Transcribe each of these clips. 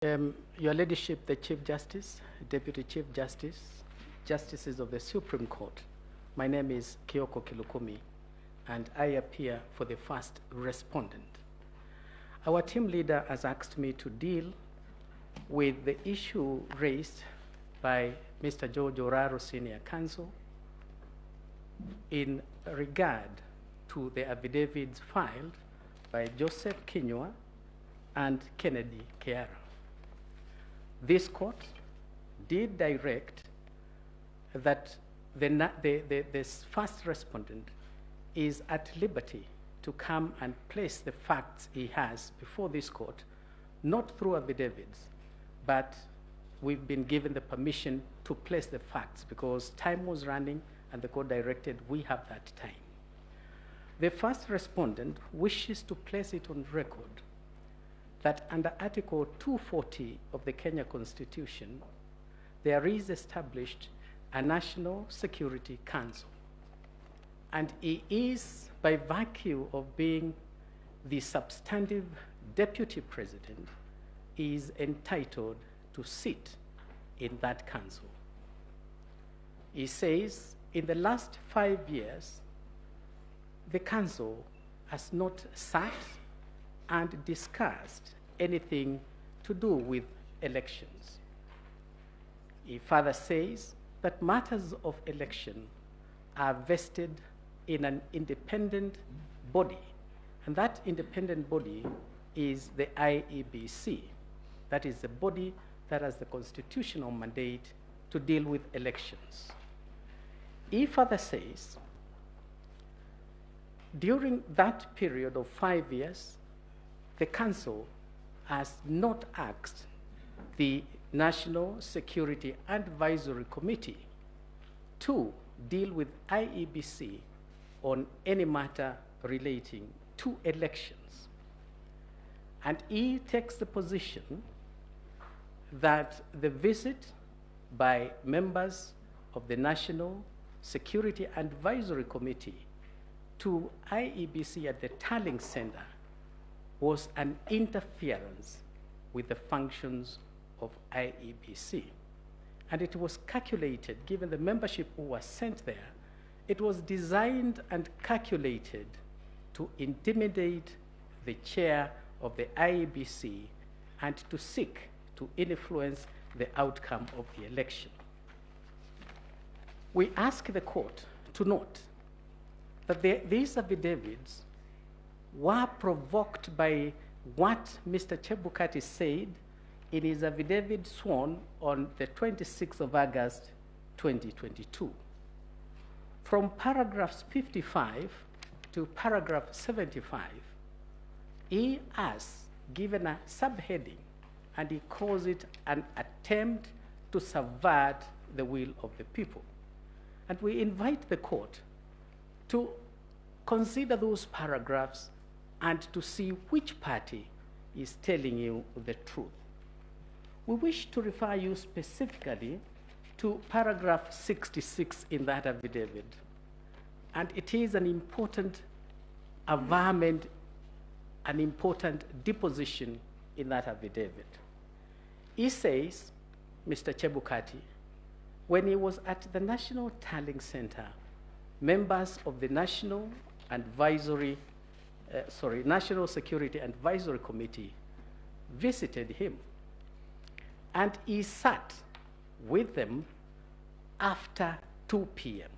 Your Ladyship, the Chief Justice, Deputy Chief Justice, Justices of the Supreme Court, my name is Kioko Kilukumi, and I appear for the first respondent. Our team leader has asked me to deal with the issue raised by Mr. George Oraro, Senior Counsel, in regard to the affidavits filed by Joseph Kinyua and Kennedy Keara. This court did direct that the first respondent is at liberty to come and place the facts he has before this court, not through affidavits, but we've been given the permission to place the facts because time was running and the court directed we have that time. The first respondent wishes to place it on record that under Article 240 of the Kenya Constitution, there is established a National Security Council. And he is, by virtue of being the substantive deputy president, is entitled to sit in that council. He says, in the last 5 years, the council has not sat and discussed anything to do with elections. He further says that matters of election are vested in an independent body, and that independent body is the IEBC. That is the body that has the constitutional mandate to deal with elections. He further says, during that period of 5 years, the Council has not asked the National Security Advisory Committee to deal with IEBC on any matter relating to elections. And he takes the position that the visit by members of the National Security Advisory Committee to IEBC at the Tallying Center was an interference with the functions of IEBC. And it was calculated, given the membership who was sent there, it was designed and calculated to intimidate the chair of the IEBC and to seek to influence the outcome of the election. We ask the court to note that these affidavits were provoked by what Mr. Chebukati said in his affidavit sworn on the 26th of August, 2022. From paragraphs 55 to paragraph 75, he has given a subheading and he calls it an attempt to subvert the will of the people. And we invite the court to consider those paragraphs and to see which party is telling you the truth. We wish to refer you specifically to paragraph 66 in that affidavit. And it is an important averment, an important deposition in that affidavit. He says, Mr. Chebukati, when he was at the National Tallying Center, members of the National Security Advisory Committee visited him, and he sat with them after 2 p.m.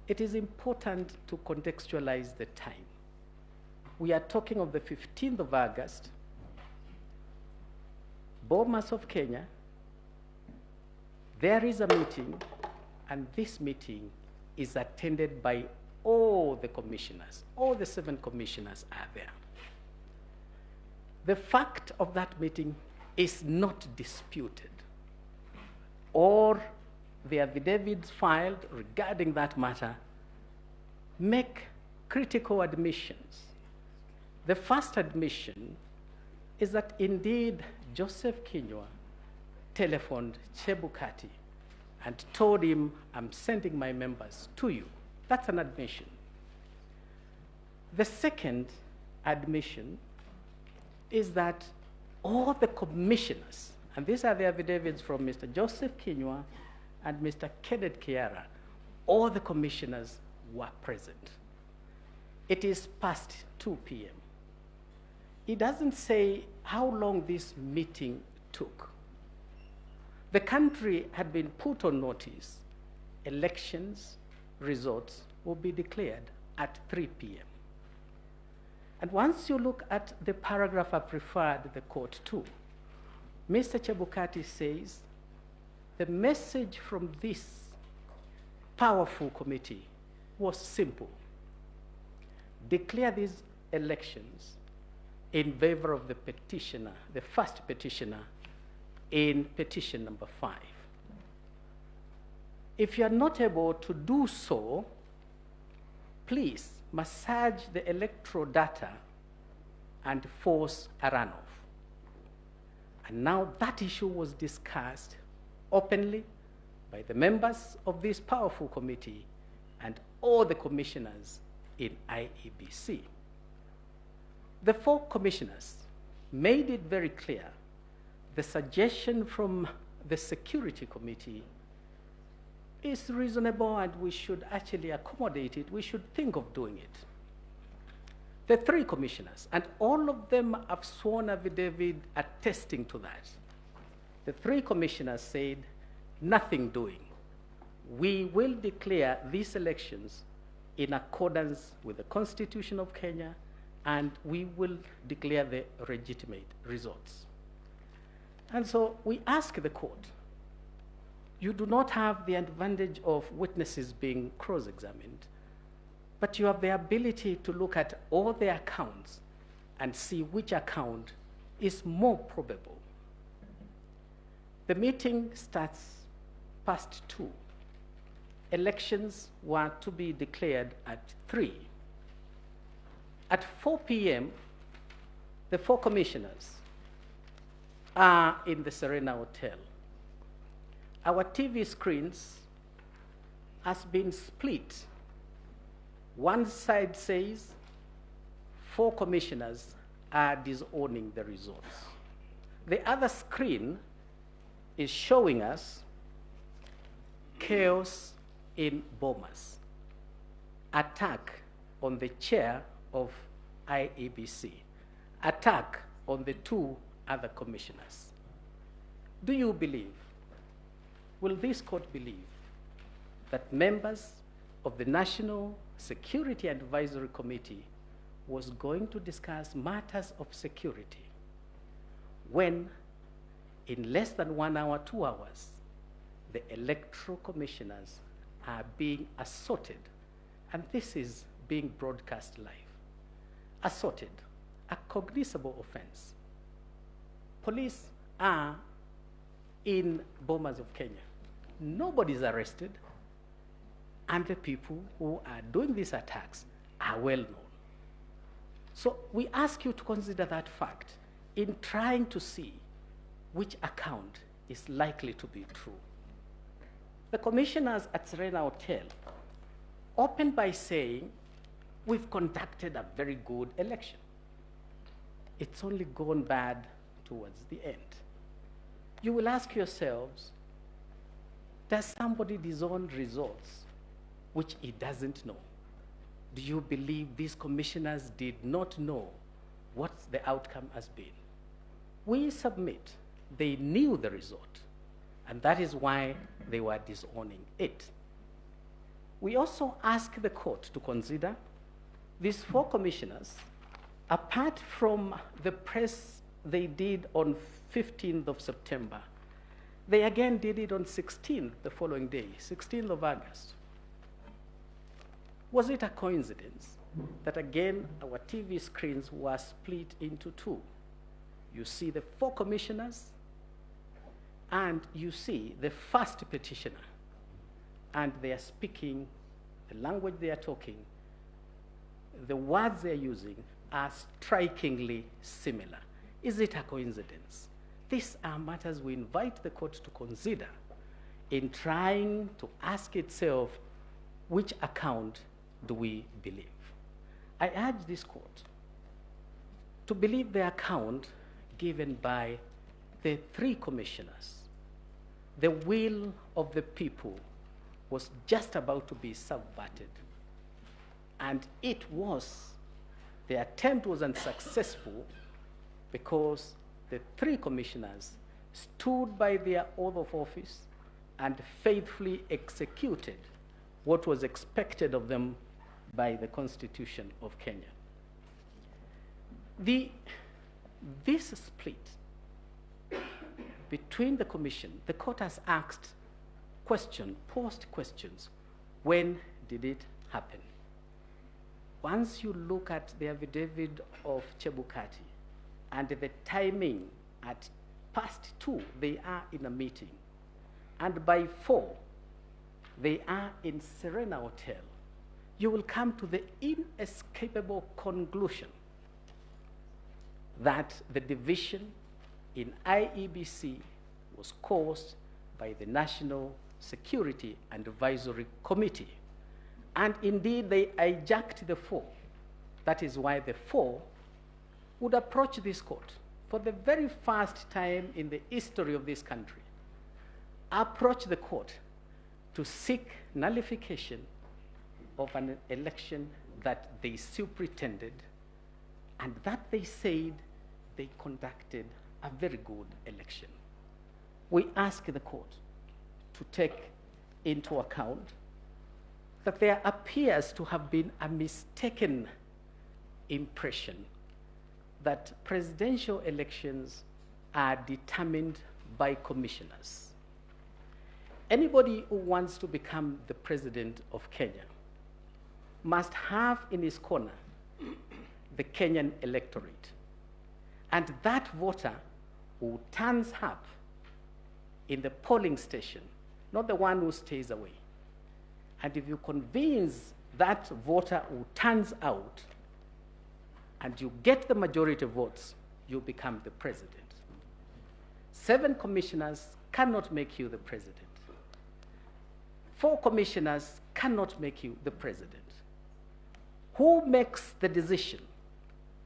It is important to contextualize the time. We are talking of the 15th of August, Bomas of Kenya. There is a meeting, and this meeting is attended by all the commissioners. All the 7 commissioners are there. The fact of that meeting is not disputed, or the affidavits filed regarding that matter make critical admissions. The first admission is that indeed Joseph Kinyua telephoned Chebukati and told him, I'm sending my members to you. That's an admission. The second admission is that all the commissioners, and these are the affidavits from Mr. Joseph Kinyua and Mr. Kenneth Kiara, all the commissioners were present. It is past 2 p.m. It doesn't say how long this meeting took. The country had been put on notice. Elections results will be declared at 3 p.m. And once you look at the paragraph I've referred the court to, Mr. Chebukati says the message from this powerful committee was simple. Declare these elections in favor of the petitioner, the first petitioner, in petition number 5. If you are not able to do so, please massage the electoral data and force a runoff. And now that issue was discussed openly by the members of this powerful committee and all the commissioners in IEBC. The 4 commissioners made it very clear the suggestion from the Security Committee is reasonable and we should actually accommodate it. We should think of doing it. The 3 commissioners, and all of them have sworn affidavit attesting to that. The 3 commissioners said, nothing doing. We will declare these elections in accordance with the Constitution of Kenya, and we will declare the legitimate results. And so we ask the court, you do not have the advantage of witnesses being cross-examined, but you have the ability to look at all the accounts and see which account is more probable. The meeting starts past 2. Elections were to be declared at 3. At 4 p.m., the 4 commissioners are in the Serena Hotel. Our TV screens has been split. One side says 4 commissioners are disowning the results. The other screen is showing us chaos in Bomas, attack on the chair of IEBC, attack on the 2 other commissioners. Do you believe, will this court believe, that members of the National Security Advisory Committee was going to discuss matters of security when in less than 1 hour, 2 hours, the electoral commissioners are being assaulted, and this is being broadcast live. Assaulted, a cognizable offense. Police are in Bomas of Kenya. Nobody's arrested, and the people who are doing these attacks are well known. So we ask you to consider that fact in trying to see which account is likely to be true. The commissioners at Serena Hotel opened by saying, we've conducted a very good election. It's only gone bad towards the end. You will ask yourselves, does somebody disown results which he doesn't know? Do you believe these commissioners did not know what the outcome has been? We submit they knew the result, and that is why they were disowning it. We also ask the court to consider these 4 commissioners, apart from the press they did on 15th of September, they again did it on 16th, the following day, 16th of August. Was it a coincidence that again our TV screens were split into 2? You see the 4 commissioners, and you see the first petitioner, and they are speaking, the language they are talking, the words they are using are strikingly similar. Is it a coincidence? These are matters we invite the court to consider in trying to ask itself, which account do we believe? I urge this court to believe the account given by the three commissioners, the will of the people was just about to be subverted. And the attempt was unsuccessful because the three commissioners stood by their oath of office and faithfully executed what was expected of them by the Constitution of Kenya. This split between the commission, the court has asked posed questions. When did it happen? Once you look at the affidavit of Chebukati and the timing at 2:00, they are in a meeting. And by 4:00, they are in Serena Hotel. You will come to the inescapable conclusion that the division in IEBC was caused by the National Security and Advisory Committee. And indeed, they hijacked the 4. That is why the 4 would approach this court for the very first time in the history of this country, approach the court to seek nullification of an election that they superintended and that they said they conducted a very good election. We ask the court to take into account that there appears to have been a mistaken impression that presidential elections are determined by commissioners. Anybody who wants to become the president of Kenya must have in his corner the Kenyan electorate. And that voter who turns up in the polling station, not the one who stays away. And if you convince that voter who turns out and you get the majority of votes, you become the president. 7 commissioners cannot make you the president. 4 commissioners cannot make you the president. Who makes the decision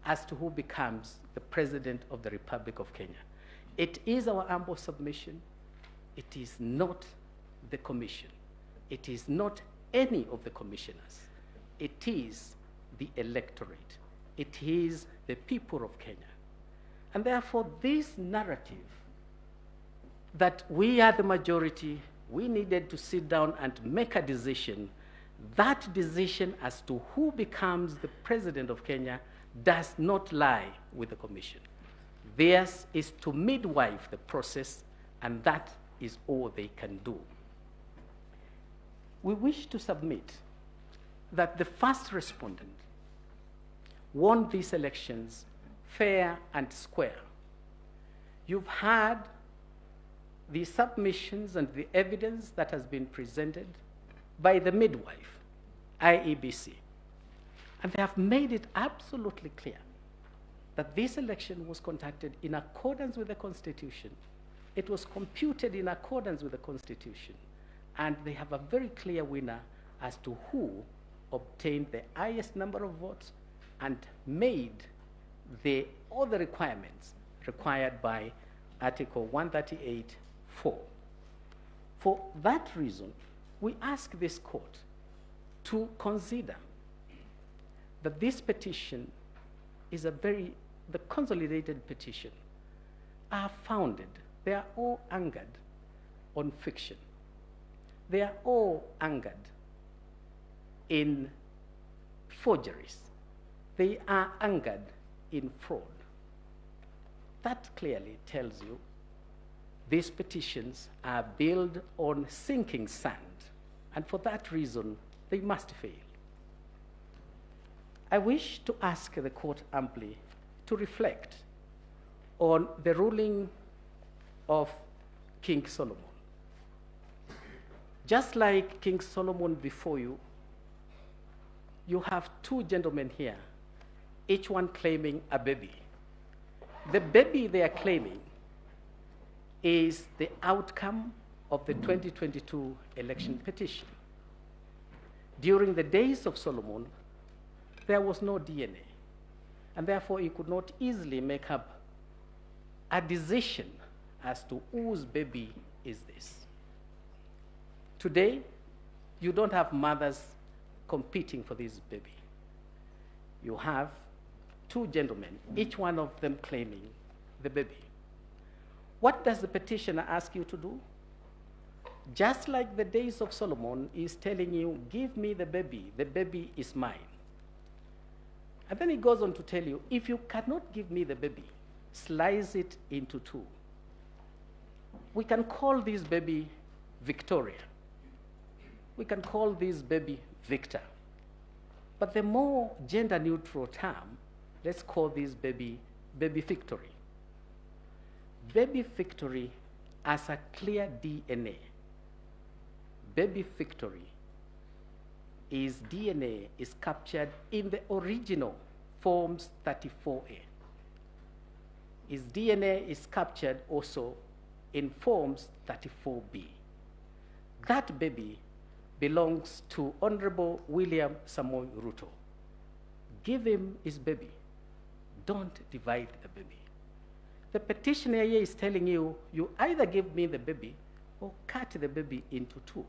as to who becomes the president of the Republic of Kenya? It is our humble submission. It is not the commission. It is not any of the commissioners. It is the electorate. It is the people of Kenya. And therefore, this narrative that we are the majority, we needed to sit down and make a decision, that decision as to who becomes the president of Kenya does not lie with the commission. Theirs is to midwife the process, and that is all they can do. We wish to submit that the first respondent won these elections fair and square. You've had the submissions and the evidence that has been presented by the midwife, IEBC. And they have made it absolutely clear that this election was conducted in accordance with the Constitution. It was computed in accordance with the Constitution. And they have a very clear winner as to who obtained the highest number of votes and made all the requirements required by Article 138(4). For that reason, we ask this court to consider that this petition is the consolidated petition are founded, they are all anchored on fiction. They are all anchored in forgeries. They are anchored in fraud. That clearly tells you these petitions are built on sinking sand, and for that reason, they must fail. I wish to ask the court amply to reflect on the ruling of King Solomon. Just like King Solomon before you, you have 2 gentlemen here, each one claiming a baby. The baby they are claiming is the outcome of the 2022 election petition. During the days of Solomon, there was no DNA, and therefore he could not easily make up a decision as to whose baby is this. Today, you don't have mothers competing for this baby. You have two gentlemen, each one of them claiming the baby. What does the petitioner ask you to do? Just like the days of Solomon is telling you, give me the baby is mine. And then he goes on to tell you, if you cannot give me the baby, slice it into two. We can call this baby Victoria. We can call this baby Victor. But the more gender-neutral term, let's call this baby Victory. Baby Victory has a clear DNA. Baby Victory, his DNA is captured in the original Forms 34A. His DNA is captured also in Forms 34B. That baby belongs to Honorable William Samoei Ruto. Give him his baby. Don't divide the baby. The petitioner here is telling you, you either give me the baby or cut the baby into two.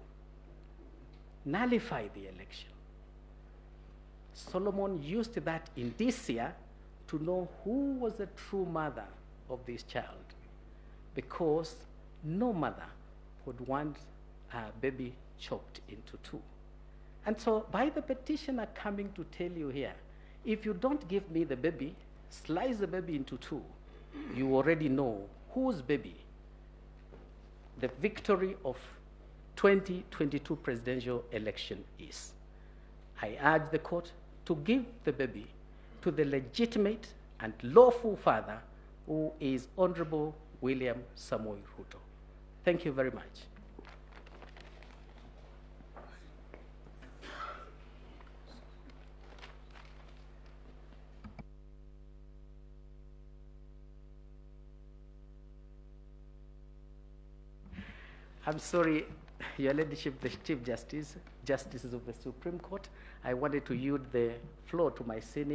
Nullify the election. Solomon used that in this year to know who was the true mother of this child, because no mother would want her baby chopped into two. And so by the petitioner coming to tell you here, if you don't give me the baby, slice the baby into two, you already know whose baby the victory of 2022 presidential election is. I urge the court to give the baby to the legitimate and lawful father, who is Honorable William Samoei Ruto. Thank you very much. I'm sorry, Your Ladyship, the Chief Justices of the Supreme Court. I wanted to yield the floor to my senior.